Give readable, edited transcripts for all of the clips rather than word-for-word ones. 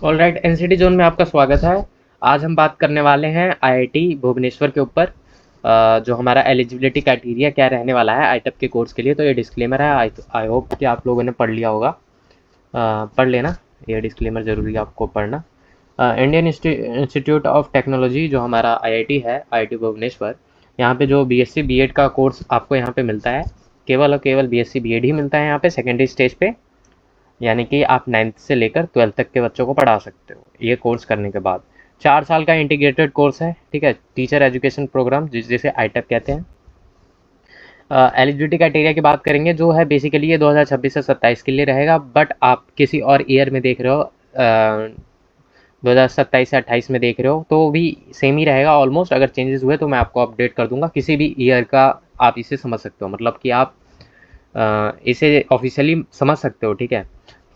Alright, NCT zone में आपका स्वागत है। आज हम बात करने वाले हैं आईआईटी भुवनेश्वर के ऊपर। जो हमारा एलिजिबिलिटी क्राइटेरिया क्या रहने वाला है आईटेप के कोर्स के लिए। तो ये डिस्क्लेमर है, आई होप कि आप लोगों ने पढ़ लिया होगा। पढ़ लेना, ये डिस्क्लेमर ज़रूरी है आपको पढ़ना। इंडियन इंस्टीट्यूट ऑफ टेक्नोलॉजी जो हमारा आईआईटी है, आईआईटी भुवनेश्वर, यहाँ पे जो बीएससी बीएड का कोर्स आपको यहाँ पे मिलता है, केवल और केवल बीएससी बीएड ही मिलता है यहाँ पे सेकेंडरी स्टेज पे। यानी कि आप 9th से लेकर 12th तक के बच्चों को पढ़ा सकते हो ये कोर्स करने के बाद। 4 साल का इंटीग्रेटेड कोर्स है, ठीक है, टीचर एजुकेशन प्रोग्राम जिसे आईटेप कहते हैं। एलिजिबिलिटी क्राइटेरिया की बात करेंगे जो है बेसिकली ये 2026 से 27 के लिए रहेगा, बट आप किसी और ईयर में देख रहे हो, 2027 से 28 में देख रहे हो तो भी सेम ही रहेगा ऑलमोस्ट। अगर चेंजेस हुए तो मैं आपको अपडेट कर दूंगा। किसी भी ईयर का आप इसे समझ सकते हो, मतलब कि आप इसे ऑफिशियली समझ सकते हो, ठीक है।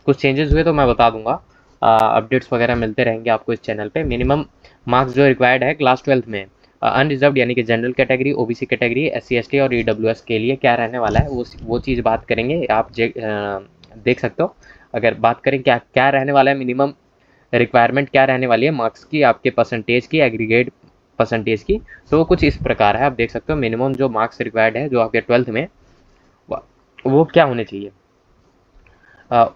कुछ चेंजेस हुए तो मैं बता दूंगा। अपडेट्स वगैरह मिलते रहेंगे आपको इस चैनल पे। मिनिमम मार्क्स जो रिक्वायर्ड है क्लास 12th में अनरिजर्व्ड यानी कि general category, OBC category, SC ST और ईडब्ल्यूएस के लिए क्या रहने वाला है वो चीज़ बात करेंगे। आप देख सकते हो। अगर बात करें क्या क्या रहने वाला है, मिनिमम रिक्वायरमेंट क्या रहने वाली है मार्क्स की, आपके परसेंटेज की, एग्रीगेट परसेंटेज की, तो वो कुछ इस प्रकार है। आप देख सकते हो मिनिमम जो मार्क्स रिक्वायर्ड है जो आपके 12th में वो क्या होने चाहिए।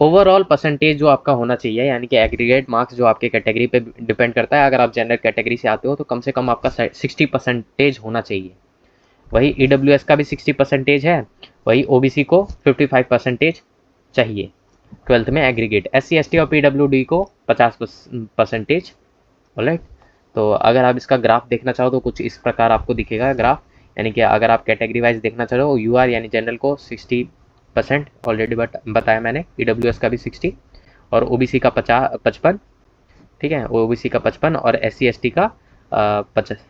ओवरऑल परसेंटेज जो आपका होना चाहिए, यानी कि एग्रीगेट मार्क्स जो आपके कैटेगरी पे डिपेंड करता है। अगर आप जनरल कैटेगरी से आते हो तो कम से कम आपका 60% होना चाहिए। वही ईडब्ल्यूएस का भी 60% है, वही ओबीसी को 55% चाहिए 12th में एग्रीगेट। एससी एसटी और पीडब्ल्यूडी को 50%। ऑलराइट, तो अगर आप इसका ग्राफ देखना चाहो तो कुछ इस प्रकार आपको दिखेगा ग्राफ। यानी कि अगर आप कैटेगरी वाइज देखना चाहो, यूआर यानी जनरल को 60% ऑलरेडी बताया मैंने, ईडब्ल्यूएस का भी 60 और ओबीसी का 55, ठीक है, ओबीसी का 55 और एससी एसटी का 50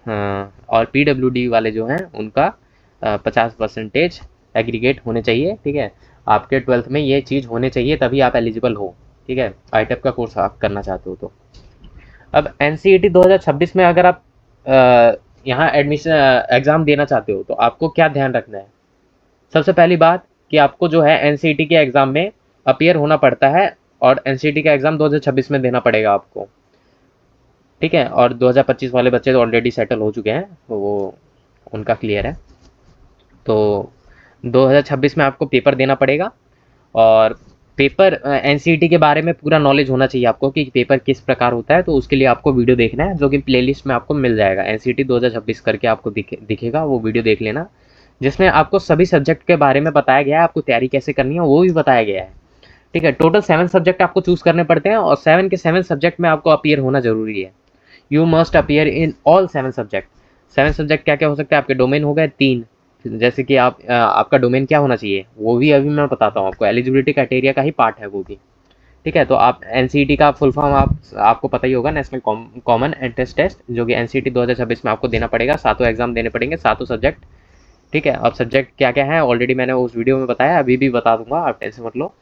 और पीडब्ल्यूडी वाले जो हैं उनका 50% एग्रीगेट होने चाहिए, ठीक है। आपके 12th में ये चीज़ होने चाहिए तभी आप एलिजिबल हो, ठीक है, आईटेप का कोर्स आप करना चाहते हो तो। अब एनसीईटी 2026 में अगर आप यहाँ एडमिशन एग्ज़ाम देना चाहते हो तो आपको क्या ध्यान रखना है। सबसे पहली बात कि आपको जो है एनसीईटी के एग्ज़ाम में अपीयर होना पड़ता है और एनसीईटी का एग्ज़ाम 2026 में देना पड़ेगा आपको, ठीक है। और 2025 वाले बच्चे तो ऑलरेडी सेटल हो चुके हैं, तो वो उनका क्लियर है। तो 2026 में आपको पेपर देना पड़ेगा और पेपर एनसीईटी के बारे में पूरा नॉलेज होना चाहिए आपको कि पेपर किस प्रकार होता है। तो उसके लिए आपको वीडियो देखना है जो कि प्लेलिस्ट में आपको मिल जाएगा। एनसीईटी 2026 करके आपको दिखेगा, वो वीडियो देख लेना, जिसमें आपको सभी सब्जेक्ट के बारे में बताया गया है, आपको तैयारी कैसे करनी है वो भी बताया गया है, ठीक है। टोटल 7 सब्जेक्ट आपको चूज़ करने पड़ते हैं और 7 के 7 सब्जेक्ट में आपको अपीयर होना ज़रूरी है। You must appear in all 7 subject. 7 subject क्या क्या हो सकता है आपके। डोमेन हो गए 3, जैसे कि आपका डोमेन क्या होना चाहिए वो भी अभी मैं बताता हूँ आपको। एलिजिबिलिटी क्राइटेरिया का ही पार्ट है वो भी, ठीक है। तो आप एनसीईटी का फुल फॉर्म आपको पता ही होगा, नेशनल कॉमन एंट्रेंस टेस्ट, जो कि एनसीईटी 2026 में आपको देना पड़ेगा। सातों एग्जाम देने पड़ेंगे, सातों सब्जेक्ट, ठीक है। अब सब्जेक्ट क्या क्या है ऑलरेडी मैंने उस वीडियो में बताया, अभी भी बता दूंगा, आप टेंशन मत लो।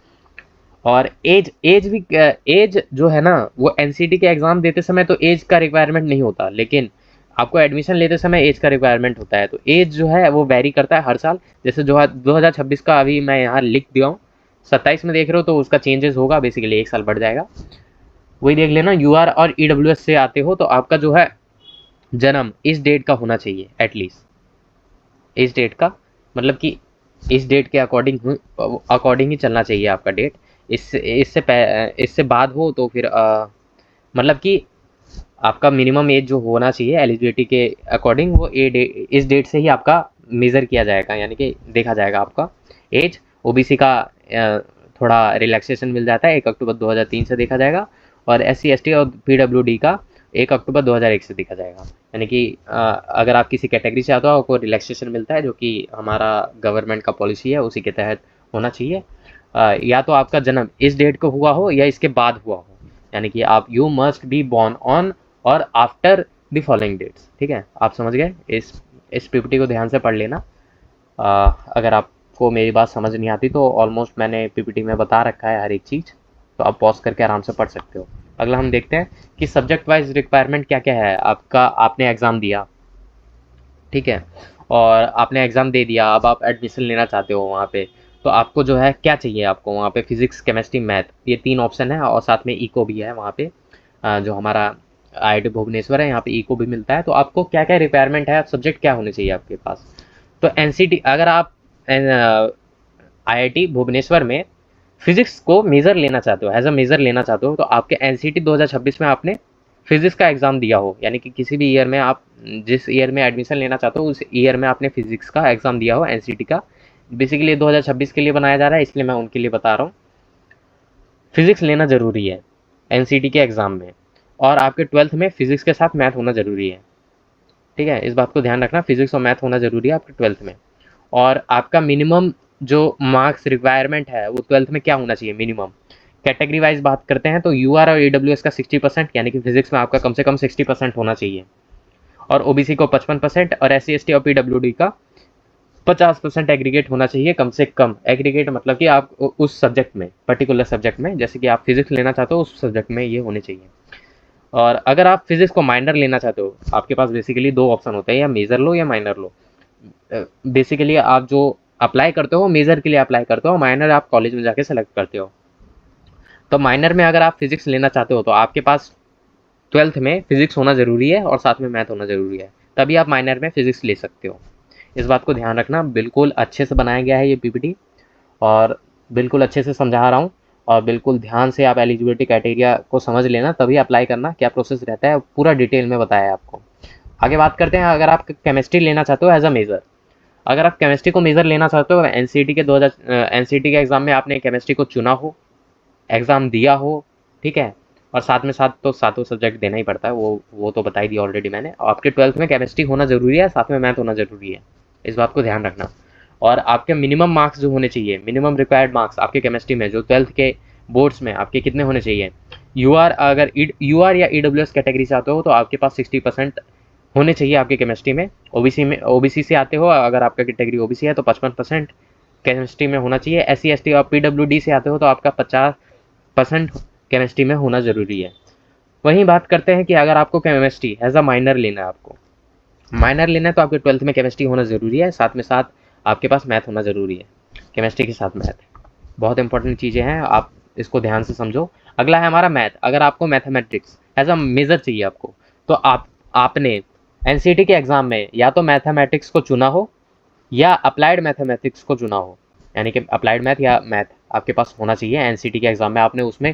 और एज जो है ना, वो एनसीटी के एग्जाम देते समय तो एज का रिक्वायरमेंट नहीं होता, लेकिन आपको एडमिशन लेते समय एज का रिक्वायरमेंट होता है। तो एज जो है वो वेरी करता है हर साल। जैसे जो है 2026 का अभी मैं यहाँ लिख दिया हूँ, 27 में देख रहे हो तो उसका चेंजेस होगा, बेसिकली 1 साल बढ़ जाएगा। वही देख लेना, यूआर और ईडब्ल्यूएस से आते हो तो आपका जो है जन्म इस डेट का होना चाहिए एटलीस्ट। इस डेट का मतलब कि इस डेट के अकॉर्डिंग ही चलना चाहिए आपका डेट। इससे बाद हो तो फिर मतलब कि आपका मिनिमम एज जो होना चाहिए एलिजिबिलिटी के अकॉर्डिंग, वो इस डेट से ही आपका मेज़र किया जाएगा, यानी कि देखा जाएगा आपका एज। ओबीसी का थोड़ा रिलैक्सेशन मिल जाता है, 1 अक्टूबर 2003 से देखा जाएगा। और एससी एसटी और पीडब्ल्यूडी का 1 अक्टूबर 2001 से देखा जाएगा। यानी कि अगर आप किसी कैटेगरी से आते हो आपको रिलैक्सेशन मिलता है, जो कि हमारा गवर्नमेंट का पॉलिसी है, उसी के तहत होना चाहिए। या तो आपका जन्म इस डेट को हुआ हो या इसके बाद हुआ हो, यानी कि आप you must be born on और आफ्टर द फॉलोइंग डेट्स, ठीक है। आप समझ गए। इस पीपीटी को ध्यान से पढ़ लेना। अगर आपको मेरी बात समझ नहीं आती तो ऑलमोस्ट मैंने पीपीटी में बता रखा है हर एक चीज़, तो आप पॉज करके आराम से पढ़ सकते हो। अगला हम देखते हैं कि सब्जेक्ट वाइज रिक्वायरमेंट क्या क्या है आपका। आपने एग्ज़ाम दिया, ठीक है, और आपने एग्ज़ाम दे दिया, अब आप एडमिशन लेना चाहते हो वहाँ पे, तो आपको जो है क्या चाहिए, आपको वहाँ पे फिजिक्स केमिस्ट्री मैथ, ये 3 ऑप्शन है और साथ में इको भी है वहाँ पे। जो हमारा IIT भुवनेश्वर है यहाँ पे इको भी मिलता है। तो आपको क्या क्या रिक्वायरमेंट है, सब्जेक्ट क्या होने चाहिए आपके पास। तो NCT अगर आप IIT भुवनेश्वर में फिजिक्स को मेजर लेना चाहते हो, एज अ मेजर लेना चाहते हो, तो आपके NCT 2026 में आपने फिजिक्स का एग्जाम दिया हो, यानी कि किसी भी ईयर में आप जिस ईयर में एडमिशन लेना चाहते हो उस ईयर में आपने फिजिक्स का एग्जाम दिया हो NCT का। बेसिकली 2026 के लिए बनाया जा रहा है, इसलिए मैं उनके लिए बता रहा हूँ। फिजिक्स लेना ज़रूरी है NCT के एग्ज़ाम में, और आपके 12th में फिजिक्स के साथ मैथ होना ज़रूरी है। ठीक है, इस बात को ध्यान रखना, फिजिक्स और मैथ होना ज़रूरी है आपके 12th में। और आपका मिनिमम जो मार्क्स रिक्वायरमेंट है वो 12th में क्या होना चाहिए मिनिमम। कैटेगरी वाइज बात करते हैं तो UR और AWS का 60%, यानी कि फिजिक्स में आपका कम से कम 60% होना चाहिए, और OBC को 55%, और SC ST और PWD का 50% एग्रीगेट होना चाहिए कम से कम। एग्रीगेट मतलब कि आप उस सब्जेक्ट में, पर्टिकुलर सब्जेक्ट में, जैसे कि आप फिजिक्स लेना चाहते हो उस सब्जेक्ट में ये होने चाहिए। और अगर आप फिजिक्स को माइनर लेना चाहते हो, आपके पास बेसिकली दो ऑप्शन होते हैं, या मेजर लो या माइनर लो। बेसिकली आप जो अप्लाई करते हो मेजर के लिए अप्लाई करते हो, माइनर आप कॉलेज में जाके सेलेक्ट करते हो। तो माइनर में अगर आप फिजिक्स लेना चाहते हो तो आपके पास 12th में फिजिक्स होना ज़रूरी है और साथ में मैथ होना ज़रूरी है, तभी आप माइनर में फिजिक्स ले सकते हो। इस बात को ध्यान रखना, बिल्कुल अच्छे से बनाया गया है ये PPT, और बिल्कुल अच्छे से समझा रहा हूँ, और बिल्कुल ध्यान से आप एलिजिबिलिटी क्राइटेरिया को समझ लेना, तभी अप्लाई करना, क्या प्रोसेस रहता है पूरा डिटेल में बताया है आपको। आगे बात करते हैं, अगर आप केमिस्ट्री लेना चाहते हो एज अ मेजर, अगर आप केमिस्ट्री को मेजर लेना चाहते हो, NCT के 2000 NCT के एग्ज़ाम में आपने केमिस्ट्री को चुना हो, एग्ज़ाम दिया हो, ठीक है, और साथ में साथ तो सातों सब्जेक्ट देना ही पड़ता है, वो तो बता ही दिया ऑलरेडी मैंने। आपके 12th में केमिस्ट्री होना ज़रूरी है, साथ में मैथ होना ज़रूरी है, इस बात को ध्यान रखना। और आपके मिनिमम मार्क्स जो होने चाहिए, मिनिमम रिक्वायर्ड मार्क्स आपके केमिस्ट्री में जो 12th के बोर्ड्स में आपके कितने होने चाहिए। अगर UR या EWS कैटेगरी से आते हो तो आपके पास 60% होने चाहिए आपके केमिस्ट्री में। OBC से आते हो, अगर आपका कैटेगरी OBC है तो 55% केमिस्ट्री में होना चाहिए। SC ST और PWD से आते हो तो आपका 50% केमिस्ट्री में होना ज़रूरी है। वहीं बात करते हैं कि अगर आपको केमिस्ट्री एज अ माइनर लेना है, आपको माइनर लेना है तो आपके 12th में केमिस्ट्री होना ज़रूरी है, साथ में साथ आपके पास मैथ होना ज़रूरी है। केमिस्ट्री के साथ मैथ बहुत इंपॉर्टेंट चीज़ें हैं, आप इसको ध्यान से समझो। अगला है हमारा मैथ। अगर आपको मैथमेटिक्स एज अ मेजर चाहिए आपको, तो आपने NCT के एग्ज़ाम में या तो मैथमेटिक्स को चुना हो या अप्लाइड मैथमेटिक्स को चुना हो, यानी कि अप्लाइड मैथ या मैथ आपके पास होना चाहिए। NCT के एग्ज़ाम में आपने उसमें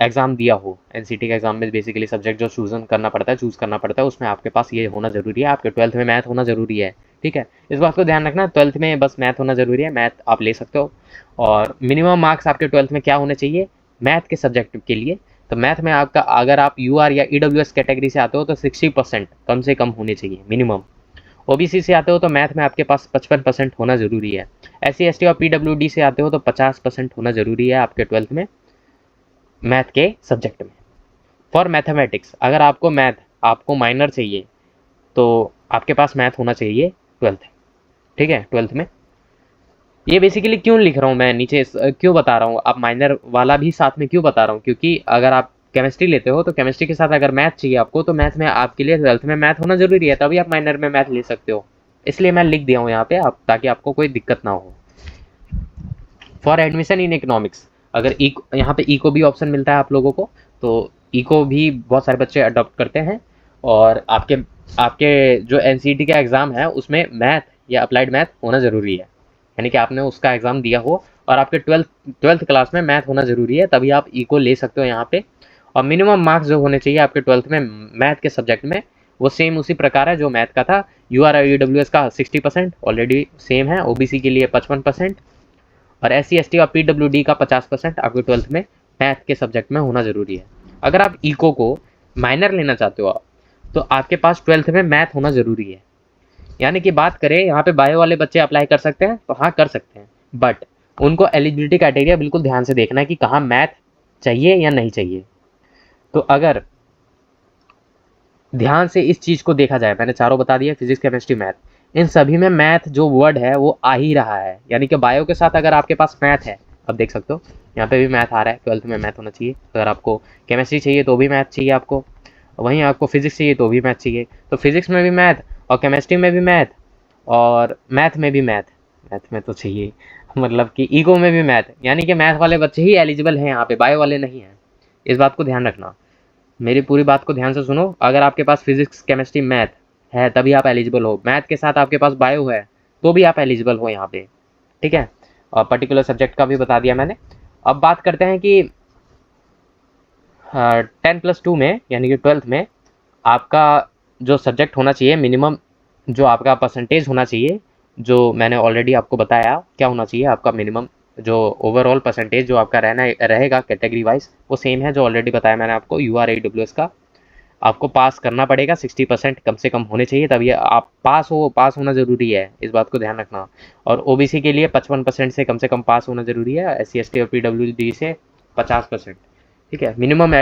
एग्ज़ाम दिया हो। NCT के एग्ज़ाम में बेसिकली सब्जेक्ट जो चूज़ करना पड़ता है, उसमें आपके पास ये होना ज़रूरी है। आपके 12th में मैथ होना ज़रूरी है, ठीक है, इस बात को ध्यान रखना। 12th में बस मैथ होना ज़रूरी है, मैथ आप ले सकते हो। और मिनिमम मार्क्स आपके 12th में क्या होने चाहिए मैथ के सब्जेक्ट के लिए, तो मैथ में आपका, अगर आप UR या EWS कैटेगरी से आते हो तो 60% कम से कम होने चाहिए मिनिमम। OBC से आते हो तो मैथ में आपके पास 55% होना ज़रूरी है। SC ST और PWD से आते हो तो 50% होना ज़रूरी है आपके 12th में मैथ के सब्जेक्ट में। फॉर मैथमेटिक्स, अगर आपको माइनर चाहिए तो आपके पास मैथ होना चाहिए 12th, ठीक है, 12th में। ये बेसिकली क्यों लिख रहा हूँ मैं नीचे, क्यों बता रहा हूँ, आप माइनर वाला भी साथ में क्यों बता रहा हूँ, क्योंकि अगर आप केमिस्ट्री लेते हो तो केमिस्ट्री के साथ अगर मैथ चाहिए आपको, तो मैथ में आपके लिए 12th में मैथ होना ज़रूरी है, तभी आप माइनर में मैथ ले सकते हो। इसलिए मैं लिख दिया हूँ यहाँ पे, ताकि आपको कोई दिक्कत ना हो। फॉर एडमिशन इन इकोनॉमिक्स, अगर यहाँ पे इको भी ऑप्शन मिलता है आप लोगों को, तो इको भी बहुत सारे बच्चे अडॉप्ट करते हैं। और आपके जो NCT का एग्ज़ाम है उसमें मैथ या अप्लाइड मैथ होना ज़रूरी है, यानी कि आपने उसका एग्ज़ाम दिया हो और आपके 12th क्लास में मैथ होना ज़रूरी है, तभी आप इको ले सकते हो यहाँ पे। और मिनिमम मार्क्स जो होने चाहिए आपके 12th में मैथ के सब्जेक्ट में, वो सेम उसी प्रकार है जो मैथ का था। UR और EWS का 60% ऑलरेडी सेम है, OBC के लिए 55%, और SC ST और PWD का 50% आपके 12th में मैथ के सब्जेक्ट में होना ज़रूरी है। अगर आप इको को माइनर लेना चाहते हो तो आपके पास 12th में मैथ होना ज़रूरी है। यानी कि बात करें यहाँ पे बायो वाले बच्चे अप्लाई कर सकते हैं, तो हाँ कर सकते हैं, बट उनको एलिजिबिलिटी क्राइटेरिया बिल्कुल ध्यान से देखना है कि कहाँ मैथ चाहिए या नहीं चाहिए। तो अगर ध्यान से इस चीज़ को देखा जाए, मैंने चारों बता दिया, फिजिक्स केमिस्ट्री मैथ, इन सभी में मैथ जो वर्ड है वो आ ही रहा है, यानी कि बायो के साथ अगर आपके पास मैथ है, अब देख सकते हो यहाँ पे भी मैथ आ रहा है, 12th में मैथ होना चाहिए। अगर आपको केमिस्ट्री चाहिए तो भी मैथ चाहिए आपको, वहीं आपको फिजिक्स चाहिए तो भी मैथ चाहिए। तो फिजिक्स में भी मैथ, और केमिस्ट्री में भी मैथ, और मैथ में भी मैथ, मैथ में तो चाहिए, मतलब कि ईको में भी मैथ, यानी कि मैथ वाले बच्चे ही एलिजिबल हैं यहाँ पे, बायो वाले नहीं हैं, इस बात को ध्यान रखना। मेरी पूरी बात को ध्यान से सुनो। अगर आपके पास फिजिक्स केमिस्ट्री मैथ है तभी आप एलिजिबल हो, मैथ के साथ आपके पास बायो है तो भी आप एलिजिबल हो यहाँ पे, ठीक है। और पर्टिकुलर सब्जेक्ट का भी बता दिया मैंने। अब बात करते हैं कि 10+2 में यानी कि 12th में आपका जो सब्जेक्ट होना चाहिए मिनिमम, जो आपका परसेंटेज होना चाहिए, जो मैंने ऑलरेडी आपको बताया क्या होना चाहिए आपका मिनिमम, जो ओवरऑल परसेंटेज जो आपका रहना रहेगा कैटेगरी वाइज, वो सेम है जो ऑलरेडी बताया मैंने आपको URAWS का। आपको पास करना पड़ेगा, 60% कम से कम होने चाहिए तभी आप पास होना ज़रूरी है, इस बात को ध्यान रखना। और OBC के लिए 55% से कम पास होना ज़रूरी है, SC ST और PWD से 50%, ठीक है। मिनिमम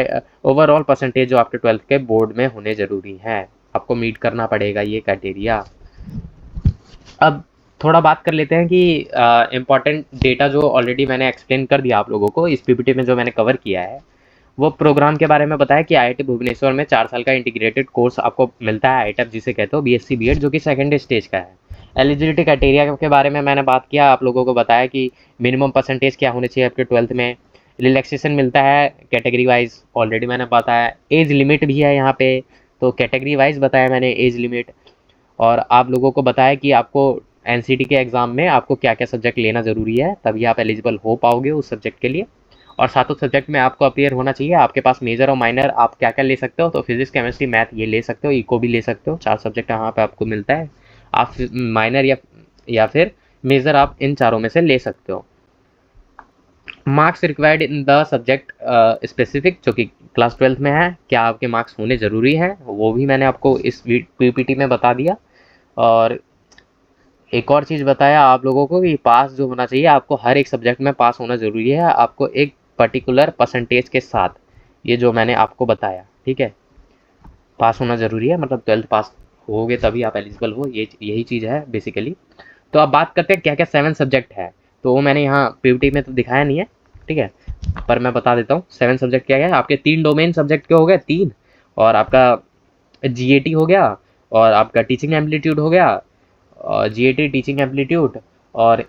ओवरऑल परसेंटेज जो आपके 12th के बोर्ड में होने ज़रूरी है, आपको मीट करना पड़ेगा ये क्राइटेरिया। अब थोड़ा बात कर लेते हैं कि इम्पॉर्टेंट डेटा जो ऑलरेडी मैंने एक्सप्लेन कर दिया आप लोगों को इस PPT में, जो मैंने कवर किया है वो प्रोग्राम के बारे में बताया कि IIT भुवनेश्वर में 4 साल का इंटीग्रेटेड कोर्स आपको मिलता है, ITAP जिसे कहते हो, BSc BEd, जो कि सेकेंड स्टेज का है। एलिजिबिलिटी क्राइटेरिया के बारे में मैंने बात किया, आप लोगों को बताया कि मिनिमम परसेंटेज क्या होने चाहिए आपके 12th में। रिलैक्सेशन मिलता है कैटेगरी वाइज, ऑलरेडी मैंने बताया। एज लिमिट भी है यहाँ पे, तो कैटेगरी वाइज बताया मैंने एज लिमिट। और आप लोगों को बताया कि आपको NCT के एग्ज़ाम में आपको क्या क्या सब्जेक्ट लेना ज़रूरी है तभी आप एलिजिबल हो पाओगे उस सब्जेक्ट के लिए। और सातों सब्जेक्ट में आपको अपीयर होना चाहिए। आपके पास मेजर और माइनर आप क्या क्या ले सकते हो, तो फिजिक्स केमिस्ट्री मैथ ये ले सकते हो, इको भी ले सकते हो, 4 सब्जेक्ट यहाँ पे आपको मिलता है। आप माइनर या फिर मेजर आप इन चारों में से ले सकते हो। Marks required in the subject specific, जो कि क्लास 12th में है, क्या आपके मार्क्स होने ज़रूरी हैं वो भी मैंने आपको इस PPT में बता दिया। और एक और चीज़ बताया आप लोगों को कि पास जो होना चाहिए, आपको हर एक सब्जेक्ट में पास होना ज़रूरी है, आपको एक पर्टिकुलर परसेंटेज के साथ, ये जो मैंने आपको बताया, ठीक है। पास होना ज़रूरी है, मतलब 12th पास होगे तभी आप एलिजिबल हो, ये यही चीज़ है बेसिकली। तो अब बात करते हैं क्या क्या 7 सब्जेक्ट है, तो वो मैंने यहाँ PPT में तो दिखाया नहीं है, ठीक है, पर मैं बता देता हूँ 7 सब्जेक्ट क्या क्या है। आपके 3 डोमेन सब्जेक्ट के हो गए, 3, और आपका GAT हो गया, और आपका टीचिंग एप्टीट्यूड हो गया, GAT टीचिंग एप्टीट्यूड, और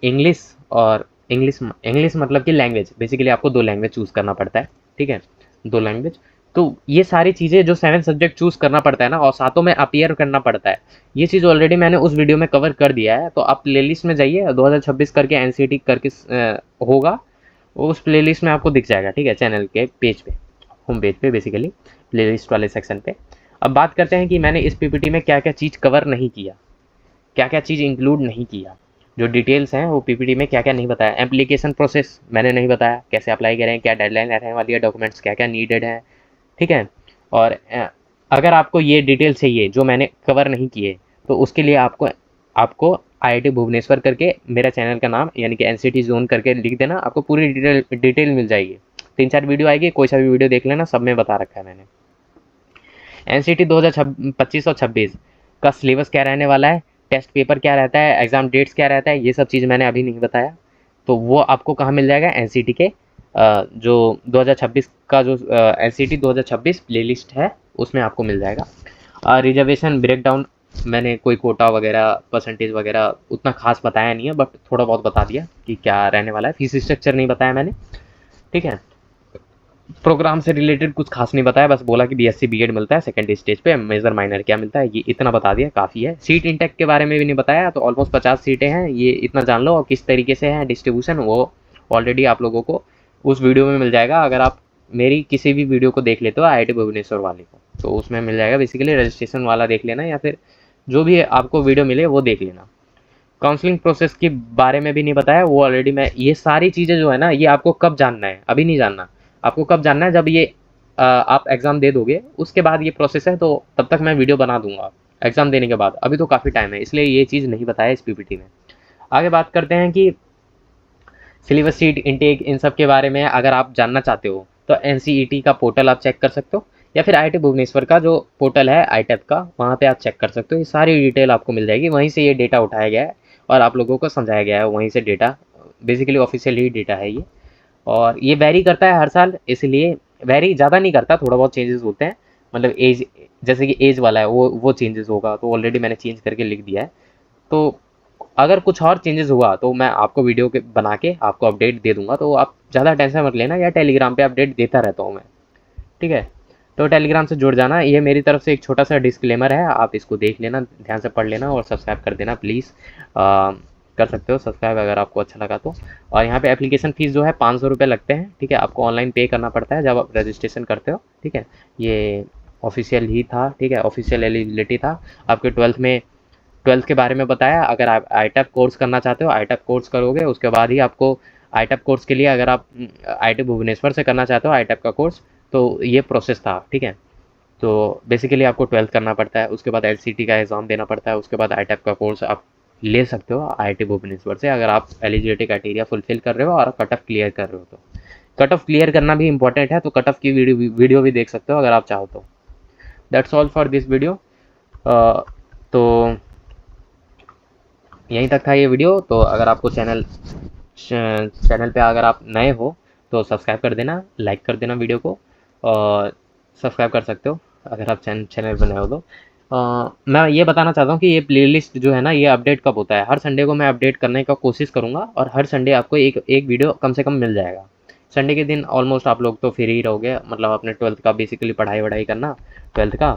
इंग्लिश मतलब कि लैंग्वेज, बेसिकली आपको 2 लैंग्वेज चूज़ करना पड़ता है, ठीक है, 2 लैंग्वेज। तो ये सारी चीज़ें जो 7 सब्जेक्ट चूज़ करना पड़ता है ना, और सातों में अपीयर करना पड़ता है, ये चीज़ ऑलरेडी मैंने उस वीडियो में कवर कर दिया है। तो आप प्लेलिस्ट में जाइए, 2026 करके NCT करके होगा, उस प्लेलिस्ट में आपको दिख जाएगा, ठीक है, चैनल के पेज पे, होम पेज पे, बेसिकली प्लेलिस्ट वाले सेक्शन पे। अब बात करते हैं कि मैंने इस PPT में क्या क्या चीज़ कवर नहीं किया, क्या क्या चीज़ इंक्लूड नहीं किया, जो डिटेल्स हैं वो PPT में क्या क्या नहीं बताया। एप्लीकेशन प्रोसेस मैंने नहीं बताया, कैसे अप्लाई करें, क्या डेडलाइन रहने वाली है, डॉक्यूमेंट्स क्या क्या नीडेड है, ठीक है। और अगर आपको ये डिटेल चाहिए जो मैंने कवर नहीं किए, तो उसके लिए आपको आपको IIT भुवनेश्वर करके मेरा चैनल का नाम यानी कि NCT जोन करके लिख देना, आपको पूरी डिटेल मिल जाएगी। 3-4 वीडियो आएगी, कोई सा भी वीडियो देख लेना, सब में बता रखा है मैंने। NCT 2025 और 26 का सिलेबस क्या रहने वाला है, टेस्ट पेपर क्या रहता है, एग्ज़ाम डेट्स क्या रहता है, ये सब चीज़ मैंने अभी नहीं बताया। तो वो आपको कहाँ मिल जाएगा, NCT के जो 2026 का जो NCT 2026 प्लेलिस्ट है उसमें आपको मिल जाएगा। रिजर्वेशन ब्रेकडाउन मैंने कोई कोटा वगैरह परसेंटेज वगैरह उतना खास बताया नहीं है, बट थोड़ा बहुत बता दिया कि क्या रहने वाला है। फीस स्ट्रक्चर नहीं बताया मैंने, ठीक है। प्रोग्राम से रिलेटेड कुछ खास नहीं बताया, बस बोला कि BSc BEd मिलता है सेकंड स्टेज पे, मेजर माइनर क्या मिलता है, ये इतना बता दिया, काफ़ी है। सीट इंटेक के बारे में भी नहीं बताया, तो ऑलमोस्ट 50 सीटें हैं, ये इतना जान लो। और किस तरीके से है डिस्ट्रीब्यूशन, वो ऑलरेडी आप लोगों को उस वीडियो में मिल जाएगा। अगर आप मेरी किसी भी वीडियो को देख लेते हो IIT भुवनेश्वर वाले को, तो उसमें मिल जाएगा। बेसिकली रजिस्ट्रेशन वाला देख लेना, या फिर जो भी आपको वीडियो मिले वो देख लेना। काउंसलिंग प्रोसेस के बारे में भी नहीं बताया, वो ऑलरेडी मैं, ये सारी चीज़ें जो है ना, ये आपको कब जानना है, अभी नहीं जानना। आपको कब जानना है, जब ये आप एग्ज़ाम दे दोगे उसके बाद ये प्रोसेस है, तो तब तक मैं वीडियो बना दूंगा एग्ज़ाम देने के बाद। अभी तो काफ़ी टाइम है, इसलिए ये चीज़ नहीं बताया इस PPT में। आगे बात करते हैं कि सिलेबस, सीट इंटेक, इन सब के बारे में अगर आप जानना चाहते हो तो NCET का पोर्टल आप चेक कर सकते हो, या फिर IIT भुवनेश्वर का जो पोर्टल है ITAP का, वहाँ पे आप चेक कर सकते हो। ये सारी डिटेल आपको मिल जाएगी, वहीं से ये डेटा उठाया गया है और आप लोगों को समझाया गया है, वहीं से डेटा, बेसिकली ऑफिशियल ही डेटा है ये। और ये वैरी करता है हर साल, इसलिए वैरी ज़्यादा नहीं करता, थोड़ा बहुत चेंजेस होते हैं, मतलब एज, जैसे कि एज वाला है वो चेंजेस होगा, तो ऑलरेडी मैंने चेंज करके लिख दिया है। तो अगर कुछ और चेंजेस हुआ तो मैं आपको वीडियो के बना के आपको अपडेट दे दूंगा, तो आप ज़्यादा टेंशन मत लेना, या टेलीग्राम पे अपडेट देता रहता हूँ मैं, ठीक है। तो टेलीग्राम से जुड़ जाना। ये मेरी तरफ से एक छोटा सा डिस्क्लेमर है, आप इसको देख लेना, ध्यान से पढ़ लेना और सब्सक्राइब कर देना प्लीज़। कर सकते हो सब्सक्राइब अगर आपको अच्छा लगा तो। और यहाँ पे एप्लीकेशन फ़ीस जो है 500 रुपये लगते हैं, ठीक है। आपको ऑनलाइन पे करना पड़ता है जब आप रजिस्ट्रेशन करते हो, ठीक है। ये ऑफिशियल ही था, ठीक है, ऑफिशियल एलिजिबिलिटी था। आपके 12th के बारे में बताया। अगर आप आईटेप कोर्स करना चाहते हो, आईटेप कोर्स करोगे, उसके बाद ही आपको आईटेप कोर्स के लिए, अगर आप आईटी भुवनेश्वर से करना चाहते हो आईटेप का कोर्स, तो ये प्रोसेस था, ठीक है। तो बेसिकली आपको 12th करना पड़ता है, उसके बाद एलसीटी का एग्ज़ाम देना पड़ता है, उसके बाद आईटेप का कोर्स आप ले सकते हो आईटी भुवनेश्वर से, अगर आप एलिजिबिलिटी क्राइटेरिया फुलफिल कर रहे हो और कट ऑफ क्लियर कर रहे हो तो। कट ऑफ क्लियर करना भी इंपॉर्टेंट है, तो कट ऑफ की वीडियो भी देख सकते हो अगर आप चाहो तो। That's all for this video. तो यहीं तक था ये वीडियो। तो अगर आपको चैनल पे अगर आप नए हो तो सब्सक्राइब कर देना, लाइक कर देना वीडियो को, और सब्सक्राइब कर सकते हो अगर आप चैनल पर नए हो तो। मैं ये बताना चाहता हूँ कि ये प्लेलिस्ट जो है ना, ये अपडेट कब होता है। हर संडे को मैं अपडेट करने का कोशिश करूँगा, और हर संडे आपको एक एक वीडियो कम से कम मिल जाएगा। संडे के दिन ऑलमोस्ट आप लोग तो फ्री ही रहोगे, मतलब अपने 12th का बेसिकली पढ़ाई वढ़ाई करना 12th का,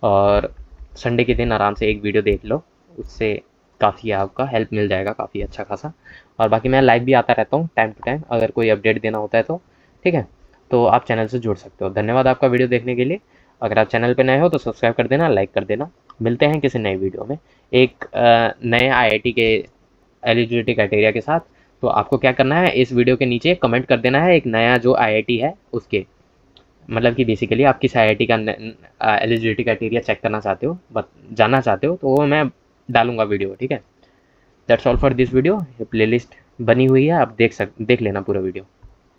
और संडे के दिन आराम से एक वीडियो देख लो, उससे काफ़ी आपका हेल्प मिल जाएगा, काफ़ी अच्छा खासा। और बाकी मैं लाइव भी आता रहता हूँ टाइम टू टाइम, अगर कोई अपडेट देना होता है तो, ठीक है। तो आप चैनल से जुड़ सकते हो। धन्यवाद आपका वीडियो देखने के लिए। अगर आप चैनल पे नए हो तो सब्सक्राइब कर देना, लाइक कर देना। मिलते हैं किसी नए वीडियो में एक नए आईआईटी के एलिजिबिलिटी क्राइटेरिया के साथ। तो आपको क्या करना है, इस वीडियो के नीचे कमेंट कर देना है एक नया जो आईआईटी है उसके, मतलब कि बेसिकली आप किस आईआईटी का एलिजिबिलिटी क्राइटेरिया चेक करना चाहते हो, जानना चाहते हो, तो वो मैं डालूंगा वीडियो, ठीक है। That's all for this video. ये प्लेलिस्ट बनी हुई है, आप देख लेना पूरा वीडियो।